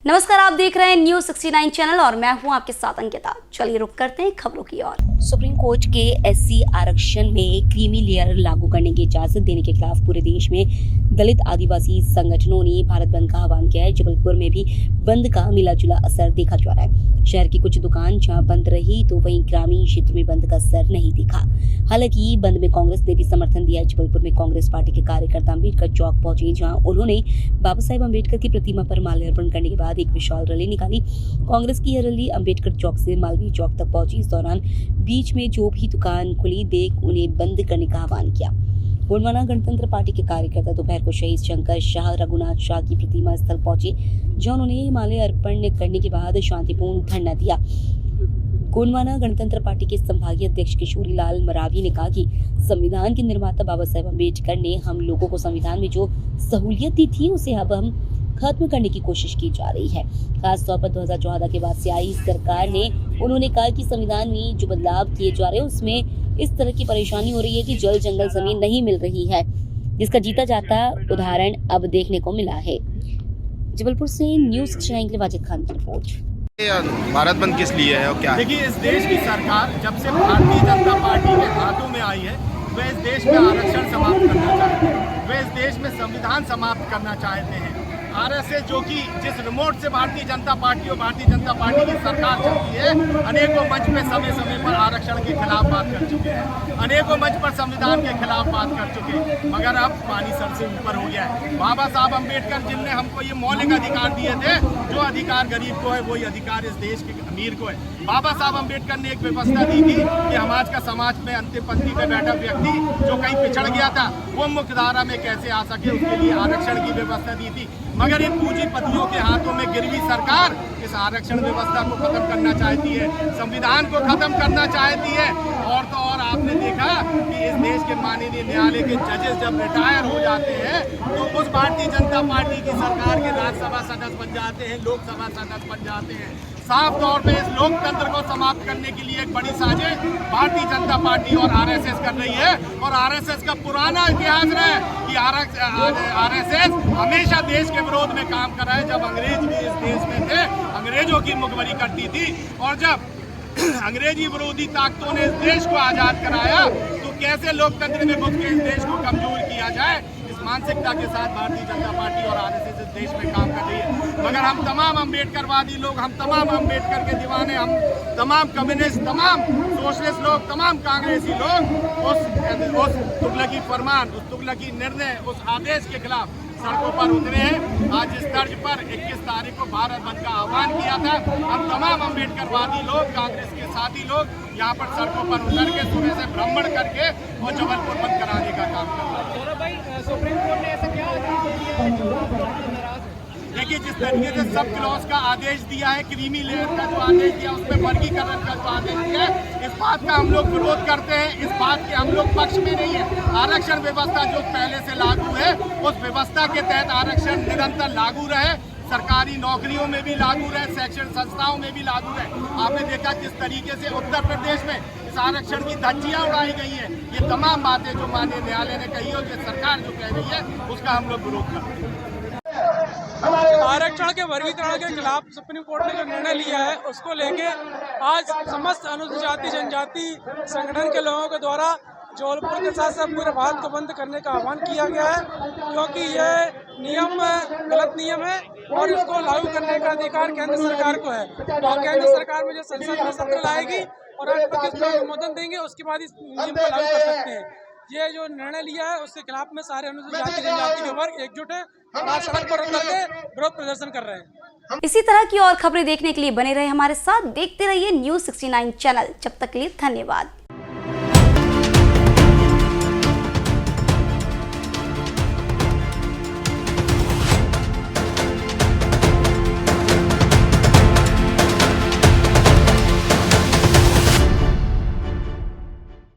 नमस्कार, आप देख रहे हैं न्यूज़ 69 चैनल और मैं हूं आपके साथ अंकिता। चलिए रुक करते हैं खबरों की ओर। सुप्रीम कोर्ट के एससी आरक्षण में क्रीमी लेयर लागू करने की इजाजत देने के खिलाफ पूरे देश में दलित आदिवासी संगठनों ने भारत बंद का आह्वान किया है। जबलपुर में भी बंद का मिला-जुला असर देखा जा रहा है। शहर की कुछ दुकान जहां बंद रही तो वहीं ग्रामीण क्षेत्र में बंद का असर नहीं दिखा। हालांकि बंद में कांग्रेस ने भी समर्थन दिया। जबलपुर में कांग्रेस पार्टी के कार्यकर्ता अम्बेडकर चौक पहुंचे, जहां उन्होंने बाबा साहेब अम्बेडकर की प्रतिमा पर माल्यार्पण करने के बाद एक विशाल रैली निकाली। कांग्रेस की यह रैली अम्बेडकर चौक से मालवीय चौक तक पहुंची। इस दौरान बीच में जो भी दुकान खुली देख उन्हें बंद करने का आह्वान किया। गोंडवाना गणतंत्र पार्टी के कार्यकर्ता दोपहर को शहीद शंकर शाह रघुनाथ शाह की प्रतिमा स्थल पहुंचे, जहां उन्होंने माल्य अर्पण करने के बाद शांतिपूर्ण धरना दिया। गोंडवाना गणतंत्र पार्टी के संभागीय अध्यक्ष किशोरी लाल मरावी ने कहा कि संविधान के निर्माता बाबा साहेब अम्बेडकर ने हम लोगों को संविधान में जो सहूलियत दी थी उसे अब हम खत्म करने की कोशिश की जा रही है। खासतौर पर 2014 के बाद से आई सरकार ने उन्होंने कहा कि संविधान में जो बदलाव किए जा रहे हैं उसमें इस तरह की परेशानी हो रही है कि जल जंगल जमीन नहीं मिल रही है, जिसका जीता जाता उदाहरण अब देखने को मिला है। जबलपुर से न्यूज़ 69 के लिए वाजिद खान की रिपोर्ट। भारत बंद किस लिए है और क्या? देखिए, इस देश की सरकार जब से भारतीय जनता पार्टी के हाथों में आई है वे इस देश में आरक्षण समाप्त करना चाहते हैं, वे इस देश में संविधान समाप्त करना चाहते हैं। आरएसएस जो कि जिस रिमोट से भारतीय जनता पार्टी और भारतीय जनता पार्टी की सरकार चलती है, अनेकों मंच पे समय समय पर आरक्षण के खिलाफ बात कर चुके हैं, अनेकों मंच पर संविधान के खिलाफ बात कर चुके हैं, मगर अब पानी सर से ऊपर हो गया है। बाबा साहब अम्बेडकर जिनने हमको ये मौलिक अधिकार दिए थे, जो अधिकार गरीब को है वही अधिकार इस देश के अमीर को है। बाबा साहब अम्बेडकर ने एक व्यवस्था दी थी कि समाज का समाज में अंतिम पंक्ति में बैठा व्यक्ति जो कहीं पिछड़ गया था वो मुख्य धारा में कैसे आ सके, उसके लिए आरक्षण की व्यवस्था दी थी। मगर इन पूंजीपतियों के हाथों में गिरवी सरकार इस आरक्षण व्यवस्था को खत्म करना चाहती है, संविधान को खत्म करना चाहती है। और तो और आपने देखा कि इस देश के माननीय न्यायालय के जजेस जब रिटायर हो जाते हैं तो उस भारतीय जनता पार्टी की सरकार के राज्यसभा सदस्य बन जाते हैं, लोकसभा सदस्य बन जाते हैं। साफ तौर पे इस लोकतंत्र को समाप्त करने के लिए एक बड़ी साजिश भारतीय जनता पार्टी और आरएसएस कर रही है। और आरएसएस का पुराना इतिहास रहा है कि आरएसएस हमेशा देश के विरोध में काम कर रहा है। जब अंग्रेज भी इस देश में थे, अंग्रेजों की मुखबरी करती थी, और जब अंग्रेजी विरोधी ताकतों ने इस देश को आजाद कराया तो कैसे लोकतंत्र में घुस के इस देश को कमजोर किया जाए, इस मानसिकता के साथ भारतीय जनता पार्टी और आरएसएस इस देश में काम कर रही है। मगर हम तमाम अम्बेडकरवादी लोग, हम तमाम अम्बेडकर के दीवाने, हम तमाम कम्युनिस्ट, तमाम सोशलिस्ट लोग, तमाम कांग्रेसी लोग उस तुगलकी फरमान, उस तुगलकी निर्णय, उस आदेश के खिलाफ सड़कों पर उतरे हैं। आज इस तर्ज पर 21 तारीख को भारत बंद का आह्वान किया था। हम तमाम अम्बेडकरवादी लोग, कांग्रेस के साथी लोग यहाँ पर सड़कों पर उतर के सुबह से भ्रमण करके और जबलपुर बंद कराने का काम कर रहे हैं। सुप्रीम कोर्ट ने ऐसा क्या देखिए, जिस तरीके से सब क्लॉज का आदेश दिया है, क्रीमी लेयर का जो आदेश दिया, उसमें वर्गीकरण का जो आदेश दिया है, इस बात का हम लोग विरोध करते हैं। इस बात के हम लोग पक्ष में नहीं है। आरक्षण व्यवस्था जो पहले से लागू है उस व्यवस्था के तहत आरक्षण निरंतर लागू रहे, सरकारी नौकरियों में भी लागू रहे, शैक्षणिक संस्थाओं में भी लागू रहे। आपने देखा किस तरीके से उत्तर प्रदेश में इस आरक्षण की धज्जियां उड़ाई गई हैं। ये तमाम बातें जो माननीय न्यायालय ने कही और जो सरकार जो कह रही है उसका हम लोग विरोध करते हैं। आरक्षण के वर्गीकरण के खिलाफ सुप्रीम कोर्ट ने जो निर्णय लिया है उसको लेके आज समस्त अनुसूचित जाति जनजाति संगठन के लोगों के द्वारा जबलपुर के साथ साथ पूरे भारत को बंद करने का आह्वान किया गया है, क्योंकि ये नियम गलत नियम है और इसको लागू करने का अधिकार केंद्र सरकार को है। और केंद्र सरकार में जो संसद में सत्र लाएगी और राष्ट्रपति इसको अनुमोदन देंगे, उसके बाद इस नियम को लागू कर सकते हैं। ये जो निर्णय लिया है उसके खिलाफ में सारे अनुसूचित जाति जनजाति के वर्ग एकजुट है, आज सड़क पर उतर के विरोध प्रदर्शन कर रहे हैं। इसी तरह की और खबरें देखने के लिए बने रहे हमारे साथ, देखते रहिए न्यूज़ 69 चैनल। जब तक के लिए धन्यवाद।